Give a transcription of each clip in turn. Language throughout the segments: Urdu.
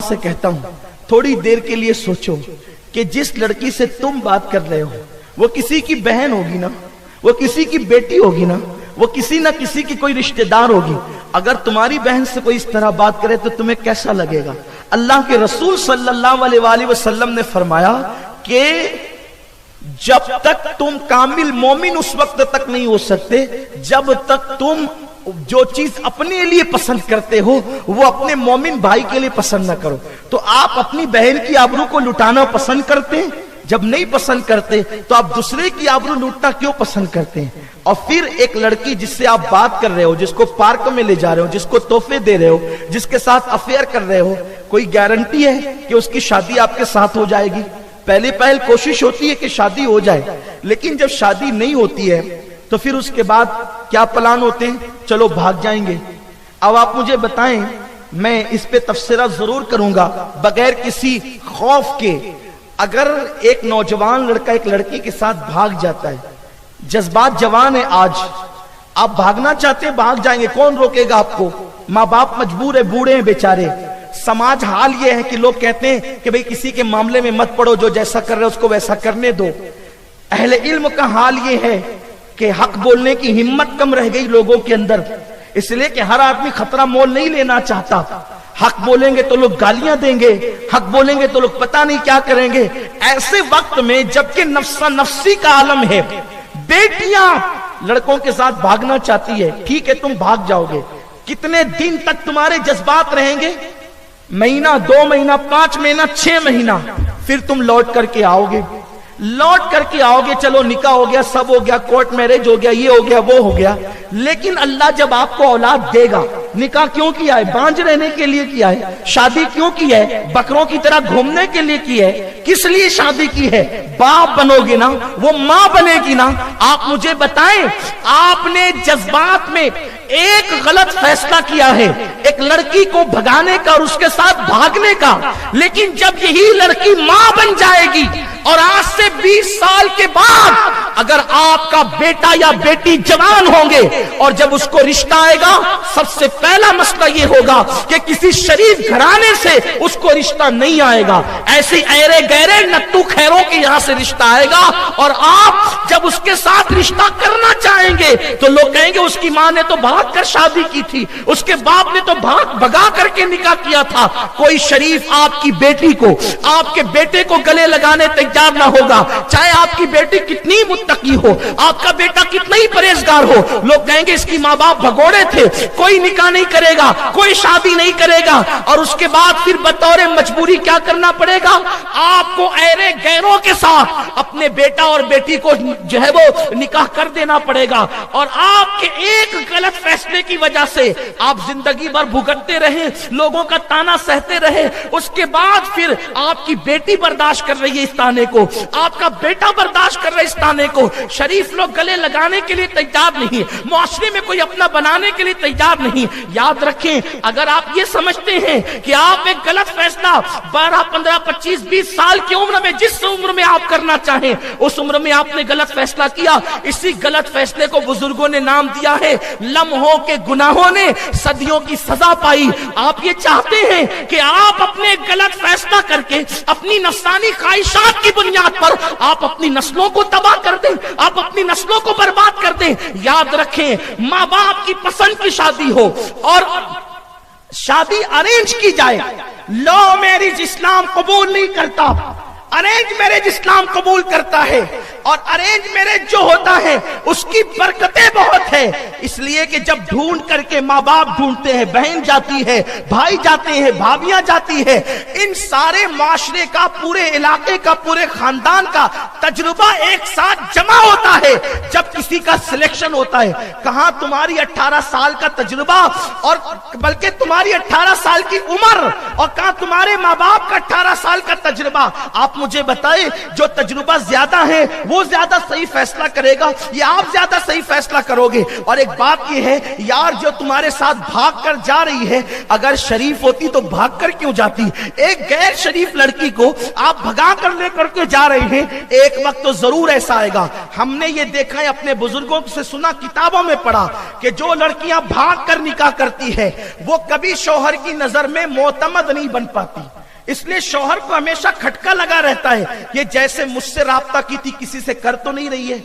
سے کہتا ہوں تھوڑی دیر کے لیے سوچو کہ جس لڑکی سے تم بات کر رہے ہو وہ کسی کی بہن ہوگی نا, وہ کسی کی بیٹی ہوگی نا, وہ کسی نہ کسی کی کوئی رشتہ دار ہوگی. اگر تمہاری بہن سے کوئی اس طرح بات کرے تو تمہیں کیسا لگے گا؟ اللہ کے رسول صلی اللہ علیہ وآلہ وسلم نے فرمایا کہ جب تک تم کامل مومن اس وقت تک نہیں ہو سکتے جب تک تم جو چیز اپنے لیے پسند کرتے ہو وہ اپنے مومن بھائی کے لیے پسند نہ کرو. تو آپ اپنی بہن کی آبرو کو لٹانا پسند کرتے ہیں؟ جب نہیں پسند کرتے تو آپ دوسرے کی آبرو لوٹنا کیوں پسند کرتے ہیں؟ اور پھر ایک لڑکی جس سے آپ بات کر رہے ہو, جس کو پارک میں لے جا رہے ہو, جس کو تحفے دے رہے ہو, جس کے ساتھ افیئر کر رہے ہو, کوئی گارنٹی ہے کہ اس کی شادی آپ کے ساتھ ہو جائے گی؟ پہل کوشش ہوتی ہے کہ شادی ہو جائے, لیکن جب شادی نہیں ہوتی ہے تو پھر اس کے بعد کیا پلان ہوتے ہیں؟ چلو بھاگ جائیں گے. اب آپ مجھے بتائیں, میں اس پہ تفسیرہ ضرور کروں گا بغیر کسی خوف کے. اگر ایک نوجوان لڑکا ایک لڑکی کے ساتھ بھاگ جاتا ہے, جذبات جوان ہے, آج آپ بھاگنا چاہتے ہیں بھاگ جائیں گے, کون روکے گا آپ کو؟ ماں باپ مجبور ہے, بوڑھے ہیں بیچارے. سماج حال یہ ہے کہ لوگ کہتے ہیں کہ بھئی کسی کے معاملے میں مت پڑو, جو جیسا کر رہے اس کو ویسا کرنے دو. اہل علم کا حال یہ ہے کہ حق بولنے کی ہمت کم رہ گئی لوگوں کے اندر, اس لیے کہ ہر آدمی خطرہ مول نہیں لینا چاہتا. حق بولیں گے تو لوگ گالیاں دیں گے, حق بولیں گے تو لوگ پتہ نہیں کیا کریں گے. ایسے وقت میں جبکہ نفسا نفسی کا عالم ہے, بیٹیاں لڑکوں کے ساتھ بھاگنا چاہتی ہے, ٹھیک ہے تم بھاگ جاؤ گے, کتنے دن تک تمہارے جذبات رہیں گے؟ مہینہ, 2 مہینہ, 5 مہینہ, 6 مہینہ, پھر تم لوٹ کر کے آؤ گے. چلو نکاح ہو گیا, سب ہو گیا, کورٹ میرج ہو گیا, یہ ہو گیا, وہ ہو گیا. لیکن اللہ جب آپ کو اولاد دے گا, نکاح کیوں کیا ہے؟ بانج رہنے کے لیے کیا ہے. شادی کیوں کی ہے؟ بکروں کی طرح گھومنے کے لیے کی ہے. کس لیے شادی کی ہے؟ باپ بنو گے نا, وہ ماں بنے گی نا. آپ مجھے بتائیں, آپ نے جذبات میں ایک غلط فیصلہ کیا ہے, ایک لڑکی کو بھگانے کا اور اس کے ساتھ بھاگنے کا, لیکن جب یہی لڑکی ماں بن جائے گی اور آج سے 20 سال کے بعد اگر آپ کا بیٹا یا بیٹی جوان ہوں گے اور جب اس کو رشتہ آئے گا, سب سے پہلا مسئلہ یہ ہوگا کہ کسی شریف گھرانے سے اس کو رشتہ نہیں آئے گا. ایسی ایرے گہرے نتو خیروں کے یہاں سے رشتہ آئے گا, اور آپ جب اس کے ساتھ رشتہ کرنا چاہیں گے تو لوگ کہیں گے اس کی ماں نے تو بھاگ کر شادی کی تھی, اس کے باپ نے تو بھگا کر کے نکاح کیا تھا. کوئی شریف آپ کی بیٹی کو, آپ کے بیٹے کو گلے لگانے تیار نہ ہوگا, چاہے آپ کی بیٹی کتنی متقی ہو, آپ کا بیٹا کتنا ہی پرہیزگار ہو. لوگ کہیں گے اس کی ماں باپ بھگوڑے تھے, کوئی نکاح نہیں کرے گا, کوئی شادی نہیں کرے گا. اور اس کے بعد پھر بطور مجبوری کیا کرنا پڑے گا؟ آپ کو ایرے غیروں کے ساتھ اپنے بیٹا اور بیٹی کو جو ہے وہ نکاح کر دینا پڑے گا. اور آپ کے ایک غلط فیصلے کی وجہ سے آپ زندگی بھر بھگتتے رہے, لوگوں کا تانا سہتے رہے. اس کے بعد پھر آپ کی بیٹی برداشت کر رہی ہے اس تانے کو, آپ کا بیٹا برداشت کر رہا ہے اس تانے کو. شریف لوگ گلے لگانے کے لیے تیار نہیں, معاشرے میں کوئی اپنا بنانے کے لیے تیار نہیں. یاد رکھیں, اگر آپ یہ سمجھتے ہیں کہ آپ ایک غلط فیصلہ 12, 15, 25, 20 سال کی عمر میں, جس عمر میں آپ کرنا چاہیں اس عمر میں آپ نے غلط فیصلہ کیا, اسی غلط فیصلے کو بزرگوں نے نام دیا ہے لمحوں کے گناہوں نے صدیوں کی سزا پائی. آپ یہ چاہتے ہیں کہ آپ اپنے غلط فیصلہ کر کے اپنی نفسانی خواہشات کی بنیاد پر آپ اپنی نسلوں کو تباہ کر دیں, آپ اپنی نسلوں کو برباد کر دیں. یاد رکھیں, ماں باپ کی پسند کی شادی ہو اور شادی ارینج کی جائے, لو میرج اسلام قبول نہیں کرتا, ارینج میرج اسلام قبول کرتا ہے. اور ارینج میرج جو ہوتا ہے اس کی برکتیں بہت ہے, اس لیے کہ جب ڈھونڈ کر کے ماں باپ ڈھونڈتے ہیں, بہن جاتی ہے, بھائی جاتے ہیں, بھابیاں جاتی ہے, ان سارے معاشرے کا, پورے علاقے کا, پورے خاندان کا تجربہ ایک ساتھ جمع ہوتا ہے جب کسی کا سلیکشن ہوتا ہے. کہاں تمہاری 18 سال کا تجربہ, اور بلکہ تمہاری 18 سال کی عمر, اور کہاں تمہارے ماں باپ کا 18 سال کا تجربہ. آپ مجھے بتائے جو تجربہ زیادہ ہے وہ زیادہ صحیح فیصلہ کرے گا یا آپ زیادہ صحیح فیصلہ کرو گے؟ اور ایک بات یہ ہے یار، جو تمہارے ساتھ بھاگ کر جا رہی ہے اگر شریف ہوتی تو بھاگ کر کیوں جاتی؟ ایک غیر شریف لڑکی کو آپ بھگا کر لے کر کے جا رہے ہیں، ایک وقت تو ضرور ایسا آئے گا۔ ہم نے یہ دیکھا ہے، اپنے بزرگوں سے سنا، کتابوں میں پڑھا کہ جو لڑکیاں بھاگ کر نکاح کرتی ہے وہ کبھی شوہر کی نظر میں معتمد نہیں بن پاتی، اس لیے شوہر کو ہمیشہ کھٹکا لگا رہتا ہے، یہ جیسے مجھ سے رابطہ کی تھی کسی سے کر تو نہیں رہی ہے،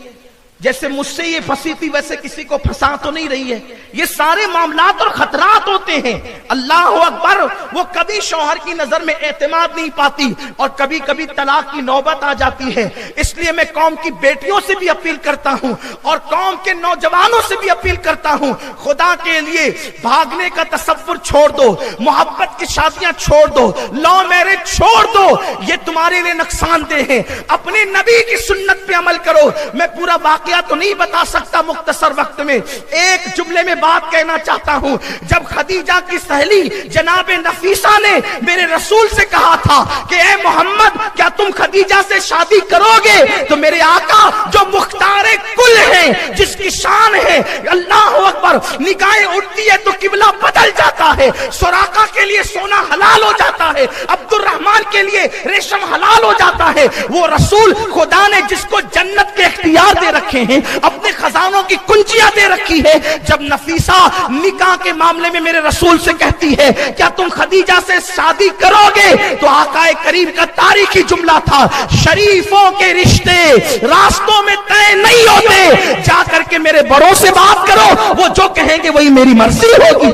جیسے مجھ سے یہ پھنسی تھی ویسے کسی کو پھنسا تو نہیں رہی ہے۔ یہ سارے معاملات اور خطرات ہوتے ہیں۔ اللہ اکبر، وہ کبھی شوہر کی نظر میں اعتماد نہیں پاتی اور کبھی کبھی طلاق کی نوبت آ جاتی ہے۔ اس لیے میں قوم کی بیٹیوں سے بھی اپیل کرتا ہوں اور قوم کے نوجوانوں سے بھی اپیل کرتا ہوں، خدا کے لیے بھاگنے کا تصور چھوڑ دو، محبت کی شادیاں چھوڑ دو، لو میرج چھوڑ دو، یہ تمہارے لیے نقصان دہ ہے۔ اپنے نبی کی سنت پہ عمل کرو۔ میں پورا واقعہ تو نہیں بتا سکتا مختصر وقت میں، ایک جملے میں بات کہنا چاہتا ہوں۔ جب خدیجہ کی سہیلی جناب نفیسہ نے میرے رسول سے کہا تھا کہ اے محمد کیا تم خدیجہ سے شادی کرو گے، تو میرے آقا جو مختار کل ہیں، جس کی شان ہے اللہ اکبر، نگاہیں اٹھتی ہے تو قبلہ بدل جاتا ہے، سراقہ کے لیے سونا حلال ہو جاتا ہے، عبد الرحمن کے لیے ریشم حلال ہو جاتا ہے۔ وہ رسول خدا نے جس کو جنت کے اختیار دے رکھے ہیں، اپنے خزانوں کی کنجیاں دے رکھی ہے، جب نفیسہ نکاح کے معاملے میں میرے رسول سے کہتی ہے کیا تم خدیجہ سے شادی کرو گے، تو آقا کریم کا تاریخی جملہ تھا، شریفوں کے رشتے راستوں میں طے نہیں ہوتے، جا کر کے میرے بڑوں سے بات کرو، وہ جو کہیں گے وہی میری مرضی ہوگی۔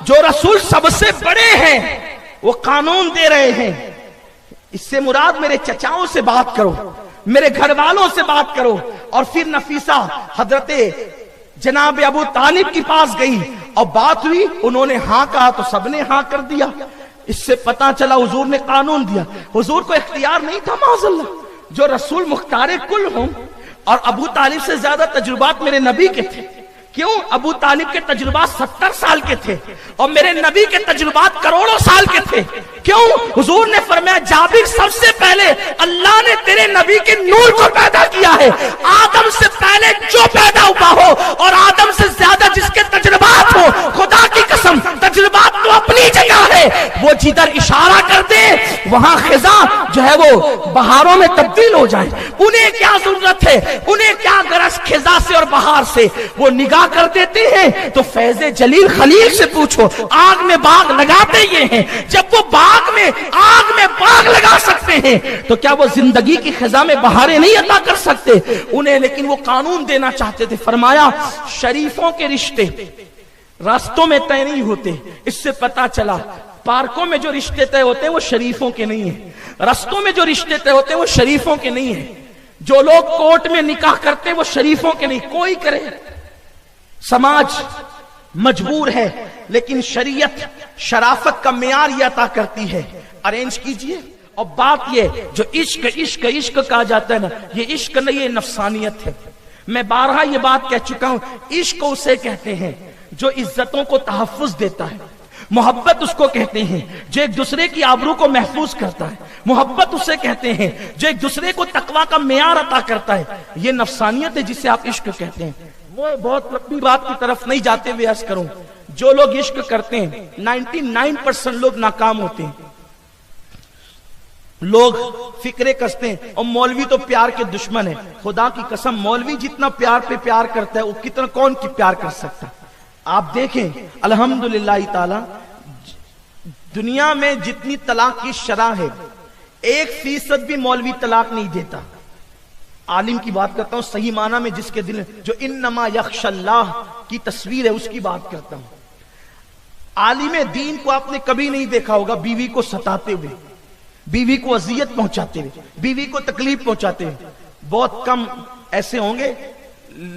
جو رسول سب سے بڑے ہیں وہ قانون دے رہے ہیں، اس سے مراد میرے چچاؤں سے بات کرو، میرے گھر والوں سے بات کرو۔ اور پھر نفیسہ حضرت جناب ابو طالب کے پاس گئی اور بات ہوئی، انہوں نے ہاں کہا تو سب نے ہاں کر دیا۔ اس سے پتا چلا حضور نے قانون دیا، حضور کو اختیار نہیں تھا معاذ اللہ۔ جو رسول مختار کل ہوں، اور ابو طالب سے زیادہ تجربات میرے نبی کے تھے، کیوں؟ ابو طالب کے تجربات 70 سال کے تھے اور میرے نبی کے تجربات کروڑوں سال کے تھے، کیوں؟ حضور نے فرمایا جابر سب سے پہلے اللہ نے تیرے نبی کے نور کو پیدا کیا ہے، آدم سے پہلے جو پیدا ہوا ہو اور آدم سے زیادہ جس کے تجربات ہو، خدا کی قسم تجربات تو اپنی جگہ ہے، وہ جدھر اشارہ کر دے وہاں خزاں جو ہے وہ بہاروں میں تبدیل ہو جائے۔ انہیں کیا ضرورت ہے، انہیں کیا غرض خزاں سے اور بہار سے، وہ نگاہ کر دیتے ہیں۔ تو فیض جلیل خلیل سے پوچھو، آگ میں باغ لگاتے یہ ہیں، جب وہ آگ میں باغ لگا سکتے ہیں تو کیا وہ زندگی کی خزاں میں بہاریں نہیں عطا کر سکتے انہیں؟ لیکن وہ قانون دینا چاہتے تھے، فرمایا شریفوں کے رشتے راستوں میں طے نہیں ہوتے۔ اس سے پتا چلا پارکوں میں جو رشتے طے ہوتے ہیں وہ شریفوں کے نہیں ہیں، رستوں میں جو رشتے طے ہوتے ہیں وہ شریفوں کے نہیں ہیں، جو لوگ کورٹ میں نکاح کرتے ہیں وہ شریفوں کے نہیں۔ کوئی کرے، سماج مجبور ہے، لیکن شریعت شرافت کا معیار یہ عطا کرتی ہے، ارینج کیجئے۔ اور بات یہ جو عشق عشق عشق کہا جاتا ہے نا، یہ عشق نہیں، یہ نفسانیت ہے۔ میں بارہا یہ بات کہہ چکا ہوں، عشق اسے کہتے ہیں جو عزتوں کو تحفظ دیتا ہے، محبت اس کو کہتے ہیں جو ایک دوسرے کی آبرو کو محفوظ کرتا ہے، محبت اسے کہتے ہیں جو ایک دوسرے کو تقویٰ کا معیار عطا کرتا ہے، یہ نفسانیت ہے جسے آپ عشق کہتے ہیں۔ وہ بہت لمبی بات کی طرف نہیں جاتے ہوئے عرض کروں، جو لوگ عشق کرتے ہیں 99% لوگ ناکام ہوتے ہیں۔ لوگ فکرے کستے ہیں اور مولوی تو پیار کے دشمن ہے، خدا کی قسم مولوی جتنا پیار پہ پیار کرتا ہے وہ کتنا کون کی پیار کر سکتا ہے؟ آپ دیکھیں الحمدللہ تعالی دنیا میں جتنی طلاق کی شرح ہے 1% بھی مولوی طلاق نہیں دیتا۔ عالم کی بات کرتا ہوں صحیح معنی میں، جس کے دل جو انما یخشى اللہ کی تصویر ہے اس کی بات کرتا ہوں۔ عالم دین کو آپ نے کبھی نہیں دیکھا ہوگا بیوی کو ستاتے ہوئے، بیوی کو اذیت پہنچاتے ہوئے، بیوی کو تکلیف پہنچاتے ہوئے، بہت کم ایسے ہوں گے،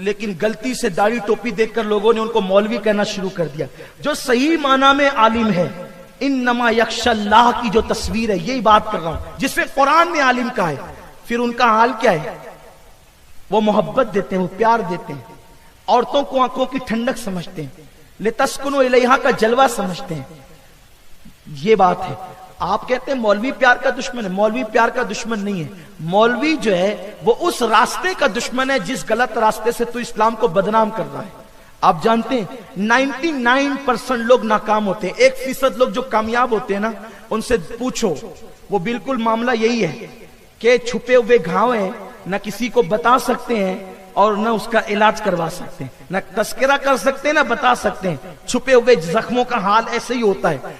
لیکن غلطی سے داڑھی ٹوپی دیکھ کر لوگوں نے ان کو مولوی کہنا شروع کر دیا۔ جو صحیح معنی میں عالم ہے، انما یخشى اللہ کی جو تصویر ہے یہی بات کر رہا ہوں، جس میں قرآن میں عالم کا ہے، پھر ان کا حال کیا ہے؟ وہ محبت دیتے ہیں، وہ پیار دیتے ہیں، عورتوں کو آنکھوں کی ٹھنڈک سمجھتے ہیں، لتسکنوا الیہا کا جلوہ سمجھتے ہیں، یہ بات ہے۔ آپ کہتے ہیں مولوی پیار کا دشمن ہے، مولوی پیار کا دشمن نہیں ہے، مولوی جو ہے وہ اس راستے کا دشمن ہے جس غلط راستے سے تو اسلام کو بدنام کر رہا ہے۔ آپ جانتے ہیں 99% لوگ ناکام ہوتے ہیں، 1% لوگ جو کامیاب ہوتے ہیں نا، ان سے پوچھو، وہ بالکل معاملہ یہی ہے کہ چھپے ہوئے گھاؤ ہیں، نہ کسی کو بتا سکتے ہیں اور نہ اس کا علاج کروا سکتے ہیں، نہ تذکرہ کر سکتے ہیں نہ بتا سکتے ہیں، چھپے ہوئے زخموں کا حال ایسے ہی ہوتا ہے۔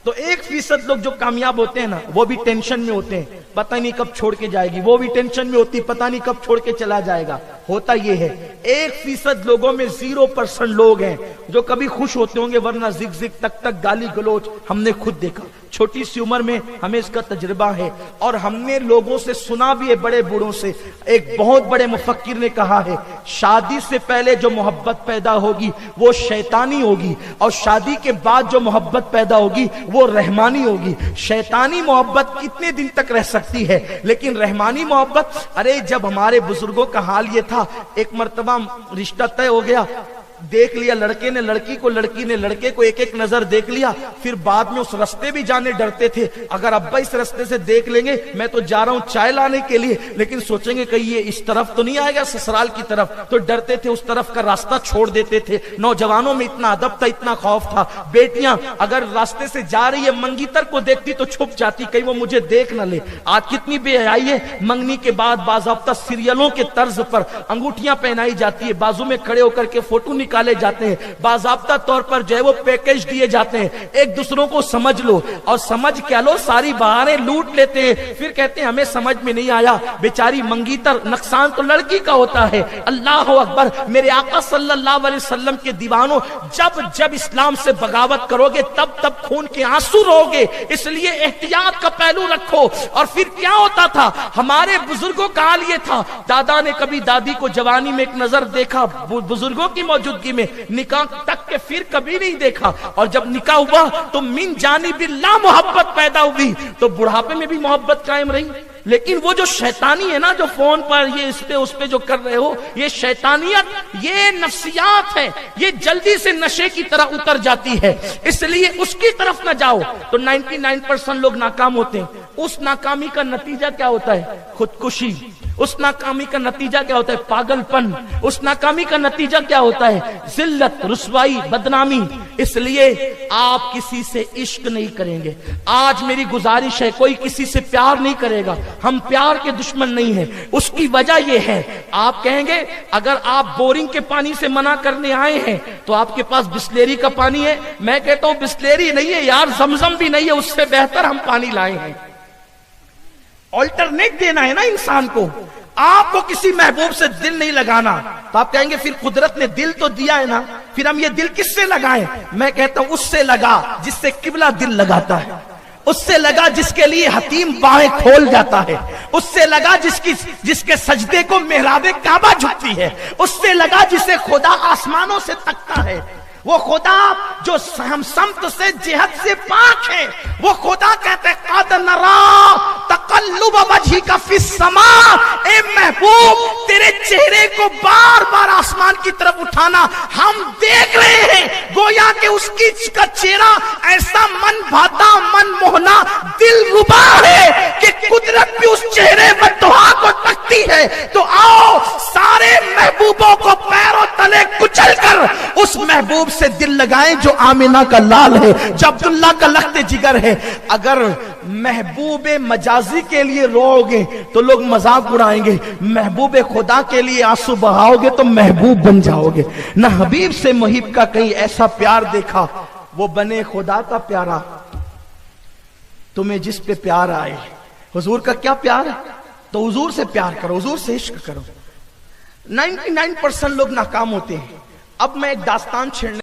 تو 1% لوگ جو کامیاب ہوتے ہیں نا، وہ بھی ٹینشن میں ہوتے ہیں، پتہ نہیں کب چھوڑ کے جائے گی، وہ بھی ٹینشن میں ہوتی، پتہ نہیں کب چھوڑ کے چلا جائے گا۔ ہوتا یہ ہے 1% لوگوں میں 0% لوگ ہیں جو کبھی خوش ہوتے ہوں گے، ورنہ زگ زگ تک تک گالی گلوچ ہم نے خود دیکھا، چھوٹی سی عمر میں ہمیں اس کا تجربہ ہے، اور ہم نے لوگوں سے سنا بھی ہے، بڑے بوڑھوں سے۔ ایک بہت بڑے مفکر نے کہا ہے، شادی سے پہلے جو محبت پیدا ہوگی وہ شیطانی ہوگی، اور شادی کے بعد جو محبت پیدا ہوگی وہ رحمانی ہوگی۔ شیطانی محبت کتنے دن تک رہ سکتی ہے، لیکن رحمانی محبت، ارے جب ہمارے بزرگوں کا حال یہ تھا، ایک مرتبہ رشتہ طے ہو گیا، دیکھ لیا لڑکے نے لڑکی کو، لڑکی نے لڑکے کو، ایک ایک نظر دیکھ لیا، پھر بعد میں اس رستے بھی جانے ڈرتے تھے، اگر ابا اس رستے سے دیکھ لیں گے، میں تو جا رہا ہوں چائے لانے کے لیے، لیکن سوچیں گے کہیں یہ اس طرف تو نہیں آئے گا سسرال کی طرف، تو ڈرتے تھے، اس طرف کا راستہ چھوڑ دیتے تھے۔ نوجوانوں میں اتنا ادب تھا، اتنا خوف تھا، بیٹیاں اگر راستے سے جا رہی ہے منگیتر کو دیکھتی تو چھپ جاتی، کہیں وہ مجھے دیکھ نہ لے۔ آج کتنی بے حیائی ہے، منگنی کے بعد باضابطہ سیریلوں کے طرز پر انگوٹھیاں پہنائی جاتی ہے، بازو میں کھڑے ہو کر کے فوٹو نکالے جاتے ہیں، باضابطہ طور پر جو ہے وہ پیکج دیے جاتے ہیں، ایک دوسروں کو سمجھ لو، اور سمجھ کیا لو، ساری بہاریں لوٹ لیتے ہیں، پھر کہتے ہیں ہمیں سمجھ میں نہیں آیا، بیچاری منگیتر، نقصان تو لڑکی کا ہوتا ہے۔ اللہ اکبر، میرے آقا صلی اللہ علیہ وسلم کے دیوانوں، جب جب اسلام سے بغاوت کرو گے تب تب خون کے آنسو رو گے، اس لیے احتیاط کا پہلو رکھو۔ اور پھر کیا ہوتا تھا، ہمارے بزرگوں کا حال یہ تھا، دادا نے کبھی دادی کو جوانی میں ایک نظر دیکھا، بزرگوں کی موجودگی میں، نکاح تک کے پھر کبھی نہیں دیکھا، اور جب نکاح ہوا تو من جانب اللہ محبت پیدا ہوئی، تو بڑھاپے میں بھی محبت قائم رہی۔ لیکن وہ جو شیطانی ہے نا، جو فون پر یہ اس پہ جو کر رہے ہو، یہ شیطانیت، یہ نفسیات ہے، یہ جلدی سے نشے کی طرح اتر جاتی ہے، اس لیے اس کی طرف نہ جاؤ۔ تو 99% لوگ ناکام ہوتے ہیں، اس ناکامی کا نتیجہ کیا ہوتا ہے؟ خودکشی۔ اس ناکامی کا نتیجہ کیا ہوتا ہے؟ پاگل پن۔ اس ناکامی کا نتیجہ کیا ہوتا ہے؟ ذلت، رسوائی، بدنامی۔ اس لیے آپ کسی سے عشق نہیں کریں گے۔ آج میری گزارش ہے، کوئی کسی سے پیار نہیں کرے گا، ہم پیار کے دشمن نہیں ہیں۔ اس کی وجہ یہ ہے، آپ کہیں گے اگر آپ بورنگ کے پانی سے منع کرنے آئے ہیں تو آپ کے پاس بسلیری کا پانی ہے، میں کہتا ہوں بسلیری نہیں ہے یار، زمزم بھی نہیں ہے، اس سے بہتر ہم پانی لائے ہیں۔ آلٹرنیٹ دینا ہے نا انسان کو۔ آپ کو کسی محبوب سے دل نہیں لگانا تو آپ کہیں گے پھر قدرت نے دل تو دیا ہے نا، پھر ہم یہ دل کس سے لگائیں؟ میں کہتا ہوں اس سے لگا جس سے قبلہ دل لگاتا ہے، اس سے لگا جس کے لیے حتیم باہیں کھول جاتا ہے، اس سے لگا جس کے سجدے کو محراب کعبہ جھکتی ہے، اس سے لگا جسے خدا آسمانوں سے تکتا ہے، وہ خدا جو ہم سمت سے جہت سے پاک ہے، وہ خدا کہتے ہیں قد نرا تقلب وجہک فی السماء، اے محبوب تیرے چہرے کو بار بار آسمان کی طرف اٹھانا ہم دیکھ رہے ہیں، گویا کہ اس کا چہرہ ایسا من بھاتا، من موہنا، دل ربا ہے کہ قدرت بھی اس چہرے بددعا کو تکتی ہے۔ تو آؤ سارے محبوبوں کو پیروں تلے کچل کر اس محبوب سے دل لگائیں جو آمینہ کا لال ہے، جو عبداللہ کا لخت جگر ہے۔ اگر محبوب مجازی کے لیے رو گے تو لوگ مذاق اڑائیں گے، محبوب خدا کے لیے آنسو بہاؤ گے تو محبوب بن جاؤ گے۔ نہ حبیب سے محب کا کہیں ایسا پیار دیکھا، وہ بنے خدا کا پیارا، تمہیں جس پہ پیار آئے۔ حضور کا کیا پیار ہے؟ تو حضور سے پیار کرو، حضور سے عشق کرو۔ 99% لوگ ناکام ہوتے ہیں۔ اب میں ایک داستان چھیڑنے